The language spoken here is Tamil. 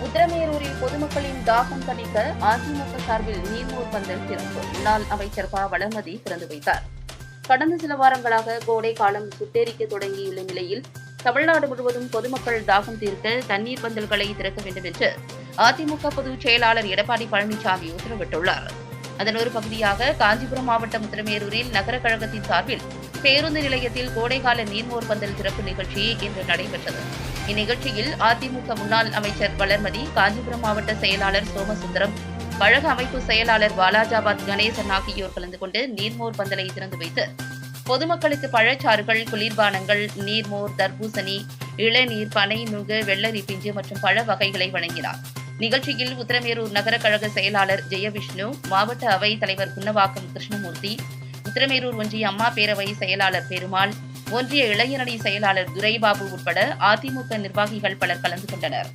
உத்திரமேரூரில் பொதுமக்களின் தாகம் தணிக்க அதிமுக சார்பில் நீர்மோர் பந்தல் திறப்பு முன்னாள் அமைச்சர் ப. வளர்மதி திறந்து வைத்தார். கடந்த சில வாரங்களாக கோடை காலம் சுட்டெரிக்க தொடங்கியுள்ள நிலையில் தமிழ்நாடு முழுவதும் பொதுமக்கள் தாகம் தீர்க்க தண்ணீர் பந்தல்களை திறக்க வேண்டும் என்று அதிமுக பொதுச் செயலாளர் எடப்பாடி பழனிசாமி உத்தரவிட்டுள்ளார். அதன் ஒரு பகுதியாக காஞ்சிபுரம் மாவட்டம் உத்திரமேரூரில் நகர கழகத்தின் சார்பில் பேருந்து நிலையத்தில் கோடைகால நீர்மோர் பந்தல் திறப்பு நிகழ்ச்சி இன்று நடைபெற்றது. இந்நிகழ்ச்சியில் அதிமுக முன்னாள் அமைச்சர் வளர்மதி, காஞ்சிபுரம் மாவட்ட செயலாளர் சோமசுந்தரம், கழக அமைப்பு செயலாளர் வாலாஜாபாத் கணேசன் ஆகியோர் கலந்து கொண்டு நீர்மோர் பந்தலை திறந்து வைத்து பொதுமக்களுக்கு பழச்சாறுகள், குளிர்பானங்கள், நீர்மோர், தர்பூசணி, இளநீர், பனை, நுங்கு, வெள்ளரி பிஞ்சு மற்றும் பழ வகைகளை வழங்கினார். நிகழ்ச்சியில் உத்திரமேரூர் நகர கழக செயலாளர் ஜெயவிஷ்ணு, மாவட்ட அவைத் தலைவர் குன்னவாக்கம் கிருஷ்ணமூர்த்தி, உத்திரமேரூர் ஒன்றிய அம்மா பேரவை செயலாளர் பெருமாள், ஒன்றிய இளைஞரணி செயலாளர் துரைபாபு உட்பட அதிமுக நிர்வாகிகள் பலர் கலந்து கொண்டனர்.